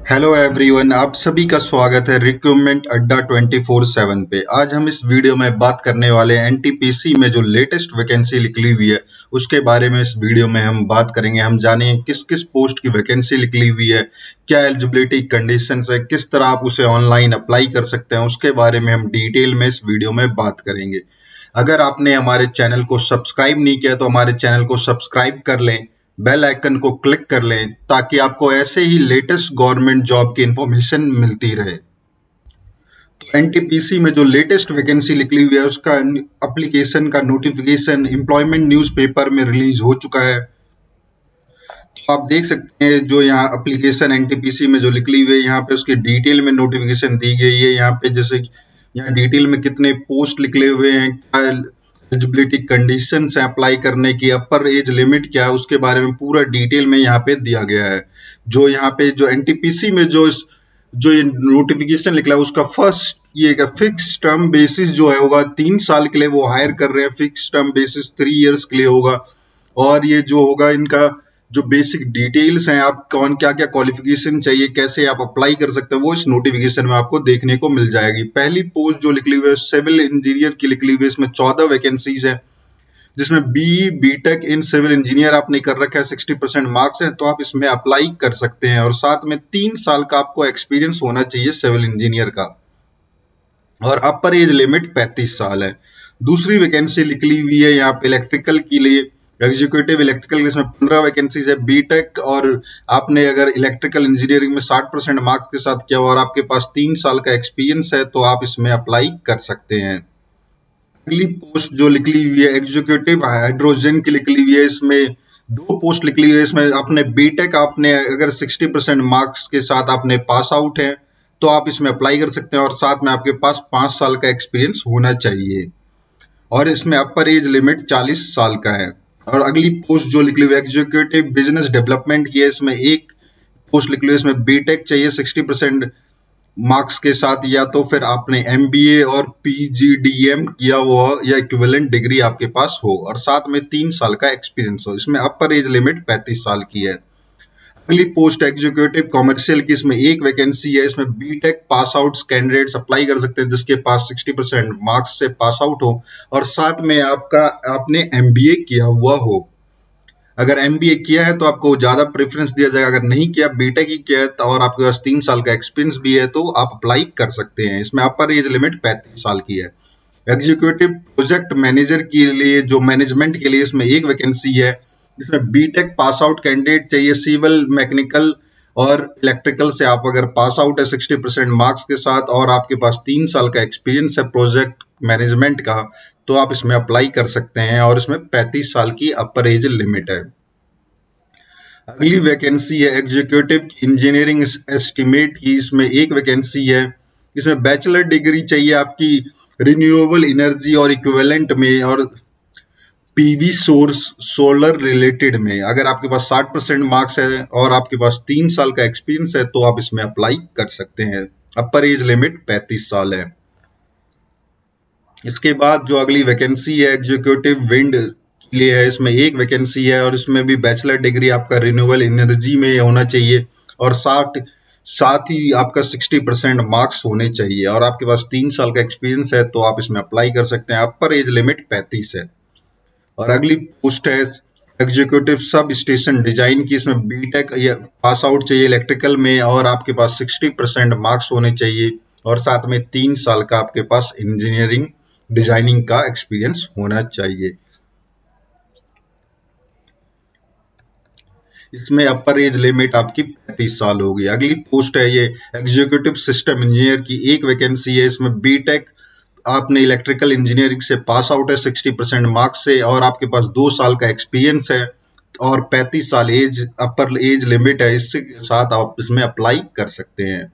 Hello everyone, आप सभी का स्वागत है रिक्रूटमेंट अड्डा 24/7 पे। आज हम इस वीडियो में बात करने वाले हैं एनटीपीसी में जो लेटेस्ट वैकेंसी निकली हुई है उसके बारे में। इस वीडियो में हम बात करेंगे, हम जानेंगे किस किस पोस्ट की वैकेंसी निकली हुई है, क्या एलिजिबिलिटी कंडीशंस है, किस तरह आप उसे ऑनलाइन अप्लाई कर सकते हैं, उसके बारे में हम डिटेल में इस वीडियो में बात करेंगे। अगर आपने हमारे चैनल को सब्सक्राइब नहीं किया तो हमारे चैनल को सब्सक्राइब कर लें, बेल आइकन को क्लिक कर लें ताकि आपको ऐसे ही लेटेस्ट गवर्नमेंट जॉब की इंफॉर्मेशन मिलती रहे। तो एनटीपीसी में जो लेटेस्ट वैकेंसी निकली हुई है उसका एप्लीकेशन का नोटिफिकेशन एम्प्लॉयमेंट न्यूज़पेपर में रिलीज हो चुका है। तो आप देख सकते हैं जो यहाँ एप्लीकेशन एनटीपीसी में जो निकली हुई है, यहाँ पे उसकी डिटेल में नोटिफिकेशन दी गई है। यहाँ पे जैसे यहाँ डिटेल में कितने पोस्ट निकले हुए हैं, क्या एलिजिबिलिटी कंडीशंस हैं अप्लाई करने की, अपर एज लिमिट क्या है, उसके बारे में पूरा डिटेल में यहाँ पे दिया गया है। जो यहाँ पे जो एनटीपीसी में जो ये नोटिफिकेशन निकला है उसका फर्स्ट ये फिक्स टर्म बेसिस जो है होगा 3 साल के लिए वो हायर कर रहे हैं। फिक्स टर्म बेसिस 3 इयर्स के लिए होगा। और ये जो होगा इनका जो बेसिक डिटेल्स हैं, आप कौन क्या क्या क्वालिफिकेशन चाहिए, कैसे आप अप्लाई कर सकते हैं, वो इस नोटिफिकेशन में आपको देखने को मिल जाएगी। पहली पोस्ट जो निकली हुई है सिविल इंजीनियर की निकली हुई है, इसमें 14 वैकेंसीज है, जिसमें बीटेक इन सिविल इंजीनियर आपने कर रखा है, 60% मार्क्स है तो आप इसमें अप्लाई कर सकते हैं। और साथ में 3 साल का आपको एक्सपीरियंस होना चाहिए सिविल इंजीनियर का, और अपर एज लिमिट 35 साल है। दूसरी वैकेंसी निकली हुई है यहाँ पे इलेक्ट्रिकल के लिए, एग्जीक्यूटिव इलेक्ट्रिकल, इसमें 15 वैकेंसीज है। बीटेक और आपने अगर इलेक्ट्रिकल इंजीनियरिंग में 60% मार्क्स के साथ किया हुआ और आपके पास 3 साल का एक्सपीरियंस है तो आप इसमें अप्लाई कर सकते हैं। अगली पोस्ट जो निकली हुई है एग्जीक्यूटिव हाइड्रोजन की निकली हुई है, इसमें 2 पोस्ट निकली हुई है। इसमें आपने बीटेक आपने अगर 60% मार्क्स के साथ आपने पास आउट है तो आप इसमें अप्लाई कर सकते हैं, और साथ में आपके पास 5 साल का एक्सपीरियंस होना चाहिए, और इसमें अपर एज लिमिट 40 साल का है। और अगली पोस्ट जो निकली हुई है एग्जीक्यूटिव बिजनेस डेवलपमेंट की है, इसमें एक पोस्ट निकली हुई है। इसमें बीटेक चाहिए 60% मार्क्स के साथ, या तो फिर आपने एमबीए और पीजीडीएम किया हुआ या इक्विवेलेंट डिग्री आपके पास हो, और साथ में 3 साल का एक्सपीरियंस हो। इसमें अपर एज लिमिट 35 साल की है। अगली पोस्ट एग्जीक्यूटिव कॉमर्शियल की, इसमें एक वैकेंसी है। इसमें BTech pass out candidates apply कर सकते हैं जिसके पास 60% मार्क्स से पास आउट हो, और साथ में आपने एमबीए किया हुआ हो। अगर एमबीए किया है तो आपको ज्यादा प्रेफरेंस दिया जाएगा, अगर नहीं किया बीटेक ही किया है तो और आपके पास 3 साल का एक्सपीरियंस भी है तो आप अप्लाई कर सकते हैं। इसमें अपर एज लिमिट 35 साल की है। एग्जीक्यूटिव प्रोजेक्ट मैनेजर के लिए जो मैनेजमेंट के लिए, इसमें एक वैकेंसी है। इसमें बीटेक पास आउट कैंडिडेट चाहिए, सिविल मैकेनिकल और इलेक्ट्रिकल से आप अगर पास आउट है 60% मार्क्स के साथ और आपके पास 3 साल का एक्सपीरियंस है प्रोजेक्ट मैनेजमेंट का, तो आप इसमें अप्लाई कर सकते हैं, और इसमें 35 साल की अपर एज लिमिट है। अगली वैकेंसी है एग्जीक्यूटिव इंजीनियरिंग एस्टिमेट की, इसमें एक वैकेंसी है। इसमें बैचलर डिग्री चाहिए आपकी रिन्यूएबल एनर्जी और इक्विवेलेंट में, और पीवी सोर्स सोलर रिलेटेड में। अगर आपके पास 60% मार्क्स है और आपके पास 3 साल का एक्सपीरियंस है तो आप इसमें अप्लाई कर सकते हैं। अपर एज लिमिट 35 साल है। इसके बाद जो अगली वैकेंसी है एग्जीक्यूटिव विंड के लिए है, इसमें एक वैकेंसी है, और इसमें भी बैचलर डिग्री आपका रिन्यूएबल एनर्जी में होना चाहिए, और साथ ही आपका 60% मार्क्स होने चाहिए, और आपके पास 3 साल का एक्सपीरियंस है तो आप इसमें अप्लाई कर सकते हैं। अपर एज लिमिट 35 है। और अगली पोस्ट है एग्जीक्यूटिव सब स्टेशन डिजाइन की, इसमें बीटेक या पास आउट चाहिए इलेक्ट्रिकल में, और आपके पास 60% मार्क्स होने चाहिए, और साथ में 3 साल का आपके पास इंजीनियरिंग डिजाइनिंग का एक्सपीरियंस होना चाहिए। इसमें अपर एज लिमिट आपकी 35 साल होगी। अगली पोस्ट है ये एग्जीक्यूटिव सिस्टम इंजीनियर की, एक वैकेंसी है। इसमें बीटेक आपने इलेक्ट्रिकल इंजीनियरिंग से पास आउट है 60% मार्क्स से, और आपके पास 2 साल का एक्सपीरियंस है, और 35 साल एज अपर एज लिमिट है। इसके साथ आप इसमें अप्लाई कर सकते हैं।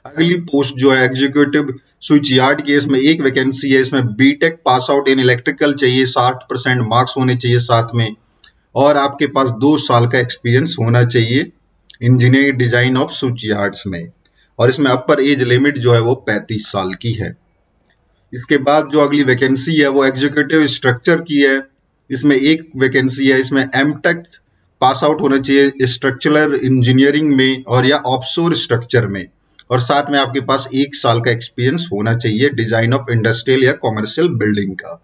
अगली पोस्ट जो है एग्जीक्यूटिव स्विच यार्ड की, इसमें एक वैकेंसी है। इसमें BTech pass out in electrical चाहिए, 60% मार्क्स होने चाहिए साथ में, और आपके पास 2 साल का एक्सपीरियंस होना चाहिए engineering design off switch yards में, और इसमें अपर एज लिमिट जो है वो 35 साल की है। इसके बाद जो अगली वैकेंसी है वो एग्जीक्यूटिव स्ट्रक्चर की है। इसमें एक वैकेंसी है। इसमें एमटेक पास आउट होना चाहिए स्ट्रक्चरल इंजीनियरिंग में और या ऑफशोर स्ट्रक्चर में, और साथ में आपके पास 1 साल का एक्सपीरियंस होना चाहिए डिजाइन ऑफ इंडस्ट्रियल या कॉमर्शियल बिल्डिंग का।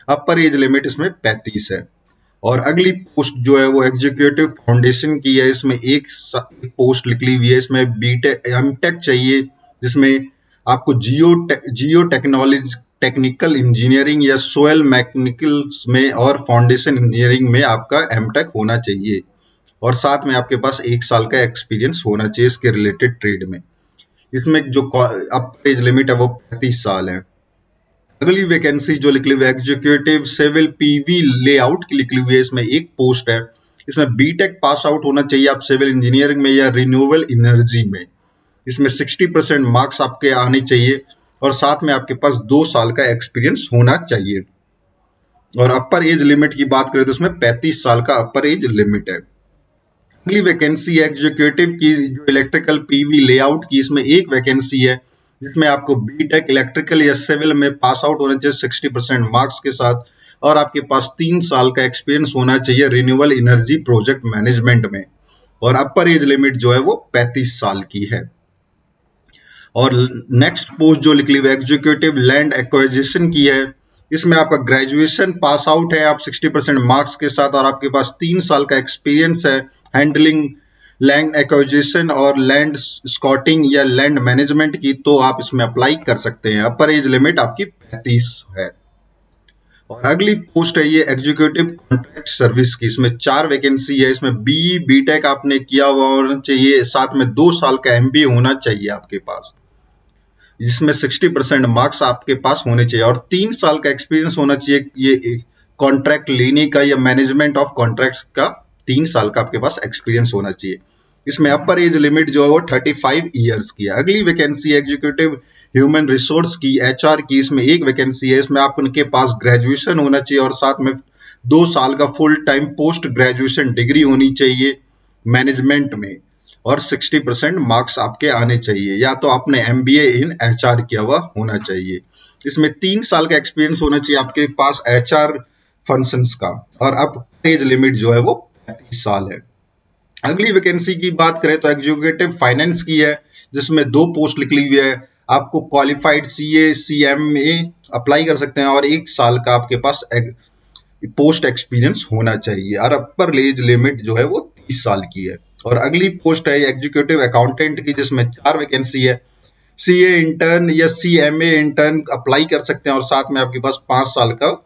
अपर एज लिमिट इसमें 35 है। और अगली पोस्ट जो है वो एग्जीक्यूटिव फाउंडेशन की है। इसमें एक पोस्ट निकली हुई है, इसमें बीटेक एमटेक चाहिए, जिसमें आपको जियो टेक्नोलॉजी टेक्निकल इंजीनियरिंग या सोयल मैकेनिकल्स में और फाउंडेशन इंजीनियरिंग में आपका एमटेक होना चाहिए, और साथ में आपके पास 1 साल का एक्सपीरियंस होना चाहिए इसके रिलेटेड ट्रेड में। इसमें जो अपर एज लिमिट है वो 35 साल है। अगली वैकेंसी जो निकली हुई है एग्जीक्यूटिव सिविल पीवी लेआउट की निकली हुई है। इसमें एक पोस्ट है, इसमें बीटेक पास आउट होना चाहिए आप सिविल इंजीनियरिंग में या रिन्यूएबल एनर्जी में। इसमें 60% मार्क्स आपके आने चाहिए और साथ में आपके पास 2 साल का एक्सपीरियंस होना चाहिए। और अपर एज लिमिट की बात करें तो इसमें 35 साल का अपर एज लिमिट है। अगली वैकेंसी एग्जीक्यूटिव की जो इलेक्ट्रिकल पीवी लेआउट की, इसमें एक वैकेंसी है जिसमें आपको बीटेक इलेक्ट्रिकल या सिविल में पास आउट होना चाहिए 60% मार्क्स के साथ, और आपके पास 3 साल का एक्सपीरियंस होना चाहिए रिन्यूएबल एनर्जी प्रोजेक्ट मैनेजमेंट में, और अपर एज लिमिट जो है वो 35 साल की है। और नेक्स्ट पोस्ट जो निकली हुई एग्जीक्यूटिव लैंड एक्विजिशन की है। इसमें आपका ग्रेजुएशन पास आउट है आप 60% मार्क्स के साथ, और आपके पास 3 साल का एक्सपीरियंस है हैंडलिंग लैंड एक्विजिशन और लैंड स्कॉटिंग या लैंड मैनेजमेंट की, तो आप इसमें अप्लाई कर सकते हैं। अपर एज लिमिट आपकी 35 है। और अगली पोस्ट है ये एग्जीक्यूटिव कॉन्ट्रैक्ट सर्विस की। इसमें 4 वैकेंसी है। इसमें बीई बीटेक आपने किया हुआ होना चाहिए, साथ में 2 साल का एमबीए होना चाहिए आपके पास, जिसमें 60% मार्क्स आपके पास होने चाहिए, और 3 साल का एक्सपीरियंस होना चाहिए ये कॉन्ट्रैक्ट लेने का या मैनेजमेंट ऑफ कॉन्ट्रैक्ट्स का 3 साल का आपके पास एक्सपीरियंस होना चाहिए। इसमें अपर एज लिमिट जो है वो 35 ईयर्स की है। अगली वैकेंसी एग्जीक्यूटिव ह्यूमन रिसोर्स की एचआर की। इसमें एक वैकेंसी है, इसमें आपके पास ग्रेजुएशन होना चाहिए और साथ में 2 साल का full time post graduation degree होनी चाहिए मैनेजमेंट में, और 60% मार्क्स आपके आने चाहिए, या तो आपने एमबीए इन एचआर किया हुआ होना चाहिए। इसमें 3 साल का एक्सपीरियंस होना चाहिए आपके पास एचआर फंक्शंस का, और अब एज लिमिट जो है वो 35 साल है। अगली वैकेंसी की बात करें तो एग्जीक्यूटिव फाइनेंस की है, जिसमें 2 पोस्ट निकली हुई है। आपको क्वालिफाइड सीए सीएमए अप्लाई कर सकते हैं, और 1 साल का आपके पास पोस्ट एक्सपीरियंस होना चाहिए, और अपर एज लिमिट जो है वो 30 साल की है। और अगली पोस्ट है एग्जीक्यूटिव अकाउंटेंट की, जिसमें 4 वैकेंसी है। सीए इंटर्न या सीएमए इंटर्न अप्लाई कर सकते हैं, और साथ में आपके पास 5 साल का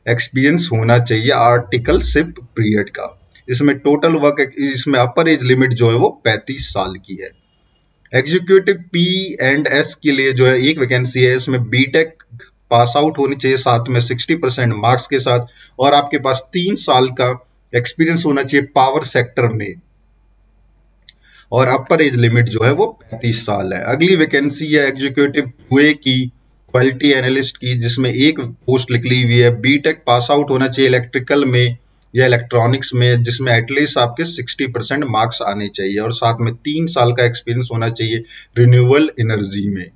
एक्सपीरियंस होना चाहिए आर्टिकलशिप पीरियड का। इसमें टोटल वर्क, इसमें अपर एज लिमिट जो है वो 35 साल की है। एग्जीक्यूटिव पी एंड एस के लिए जो है एक वैकेंसी है। इसमें बीटेक पास आउट होनी चाहिए, साथ में 60% मार्क्स के साथ, और आपके पास 3 साल का एक्सपीरियंस होना चाहिए पावर सेक्टर में, और अपर एज लिमिट जो है वो 35 साल है। अगली वैकेंसी है एग्जीक्यूटिव क्यूए की, क्वालिटी एनालिस्ट की, जिसमें एक पोस्ट निकली हुई है। बीटेक पास आउट होना चाहिए इलेक्ट्रिकल में या इलेक्ट्रॉनिक्स में, जिसमें एटलीस्ट आपके 60% मार्क्स आने चाहिए, और साथ में 3 साल का एक्सपीरियंस होना चाहिए रिन्यूएबल एनर्जी में,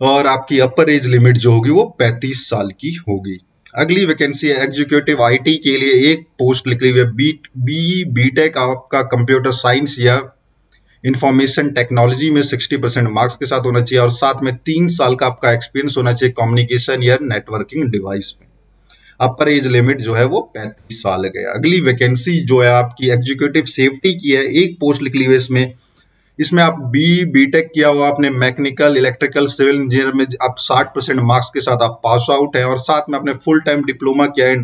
और आपकी अपर एज लिमिट जो होगी वो 35 साल की होगी। अगली वैकेंसी है एग्जीक्यूटिव आईटी के लिए, एक पोस्ट निकली हुई है। बीटेक आपका कंप्यूटर साइंस या इंफॉर्मेशन टेक्नोलॉजी में 60% मार्क्स के साथ होना चाहिए, और साथ में 3 साल का आपका एक्सपीरियंस होना चाहिए कम्युनिकेशन या नेटवर्किंग डिवाइस में। अपर एज लिमिट जो है वो 35 साल है। अगली वैकेंसी जो है आपकी एग्जीक्यूटिव सेफ्टी की है, एक पोस्ट निकली हुई है। इसमें आप बीटेक किया हुआ आपने मैकेनिकल इलेक्ट्रिकल सिविल इंजीनियर में, आप 60% मार्क्स के साथ आप पास आउट है, और साथ में आपने फुल टाइम डिप्लोमा किया है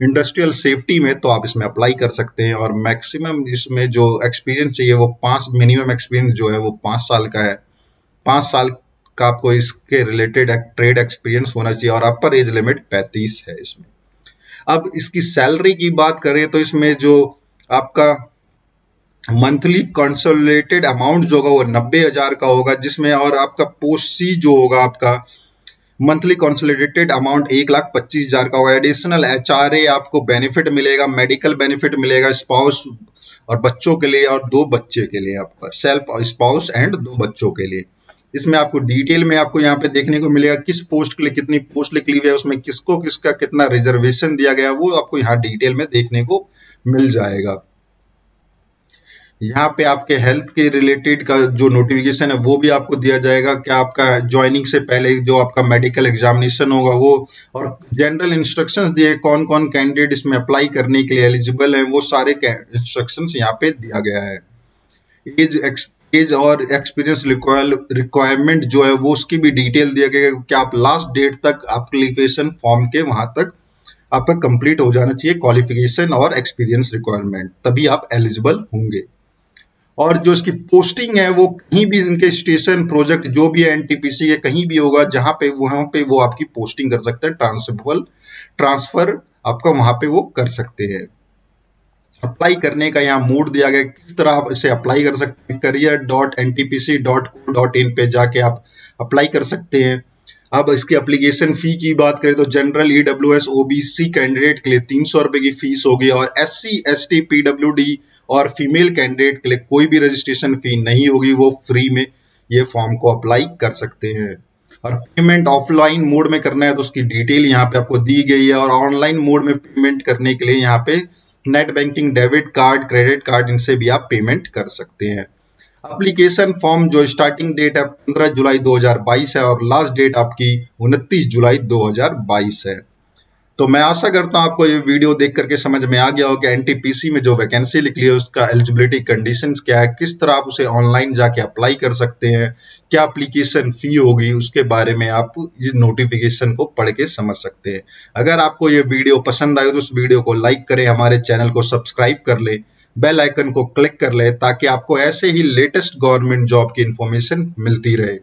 इंडस्ट्रियल सेफ्टी में, तो आप इसमें अप्लाई कर सकते हैं। और मैक्सिमम इसमें जो एक्सपीरियंस चाहिए वो मिनिमम एक्सपीरियंस जो है वो 5 साल का है। 5 साल का आपको इसके रिलेटेड ट्रेड एक्सपीरियंस होना चाहिए, और अपर एज लिमिट 35 है इसमें। अब इसकी सैलरी की बात करें तो इसमें जो आपका मंथली कंसोलिडेटेड अमाउंट जो होगा वो 90,000 का होगा, जिसमें और आपका पोस्ट सी जो होगा आपका मंथली कंसोलिडेटेड अमाउंट 1,25,000 का होगा। एडिशनल एचआरए आपको बेनिफिट मिलेगा, मेडिकल बेनिफिट मिलेगा स्पाउस और बच्चों के लिए, और 2 बच्चे के लिए आपका सेल्फ स्पाउस एंड 2 बच्चों के लिए। इसमें आपको डिटेल में आपको यहाँ पे देखने को मिलेगा किस पोस्ट के लिए कितनी पोस्ट निकली हुई है, उसमें किसको किसका कितना रिजर्वेशन दिया गया, वो आपको यहाँ डिटेल में देखने को मिल जाएगा। यहाँ पे आपके हेल्थ के रिलेटेड का जो नोटिफिकेशन है वो भी आपको दिया जाएगा, क्या आपका ज्वाइनिंग से पहले जो आपका मेडिकल एग्जामिनेशन होगा वो, और जनरल इंस्ट्रक्शंस दिए कौन कौन कैंडिडेट इसमें अप्लाई करने के लिए एलिजिबल है, वो सारे इंस्ट्रक्शंस यहाँ पे दिया गया है। एज और एक्सपीरियंस रिक्वायरमेंट जो है वो उसकी भी डिटेल दिया गया है कि आप लास्ट डेट तक एप्लीकेशन फॉर्म के वहां तक आपका कंप्लीट हो जाना चाहिए क्वालिफिकेशन और एक्सपीरियंस रिक्वायरमेंट, तभी आप एलिजिबल होंगे। और जो इसकी पोस्टिंग है वो कहीं भी इनके स्टेशन प्रोजेक्ट जो भी है एनटीपीसी के कहीं भी होगा जहां पे वहां पे वो आपकी पोस्टिंग कर सकते हैं, ट्रांसफर आपका वहां पे वो कर सकते हैं। अप्लाई करने का यहाँ मोड दिया गया, किस तरह आप इसे अप्लाई कर सकते हैं, career.ntpc.co.in पे जाके आप अप्लाई कर सकते हैं। अब इसकी एप्लीकेशन फी की बात करें तो जनरल ईडब्ल्यूएस ओबीसी कैंडिडेट के लिए 300 रुपए की फीस होगी, और एससी एसटी पीडब्ल्यूडी और फीमेल कैंडिडेट के लिए कोई भी रजिस्ट्रेशन फी नहीं होगी, वो फ्री में ये फॉर्म को अप्लाई कर सकते हैं। और पेमेंट ऑफलाइन मोड में करना है तो उसकी डिटेल यहाँ पे आपको दी गई है, और ऑनलाइन मोड में पेमेंट करने के लिए यहाँ पे net banking, debit card, credit card, इनसे भी आप पेमेंट कर सकते हैं। एप्लीकेशन फॉर्म जो स्टार्टिंग डेट है 15 जुलाई 2022 है और लास्ट डेट आपकी 29 जुलाई 2022 है। तो मैं आशा करता हूं आपको ये वीडियो देख करके समझ में आ गया हो कि एनटीपीसी में जो वैकेंसी निकली है उसका एलिजिबिलिटी कंडीशंस क्या है, किस तरह आप उसे ऑनलाइन जाके अप्लाई कर सकते हैं, क्या एप्लीकेशन फी होगी, उसके बारे में आप इस नोटिफिकेशन को पढ़ के समझ सकते हैं। अगर आपको ये वीडियो पसंद आए तो उस वीडियो को लाइक करें, हमारे चैनल को सब्सक्राइब कर ले, बेल आइकन को क्लिक कर ले ताकि आपको ऐसे ही लेटेस्ट गवर्नमेंट जॉब की इंफॉर्मेशन मिलती रहे।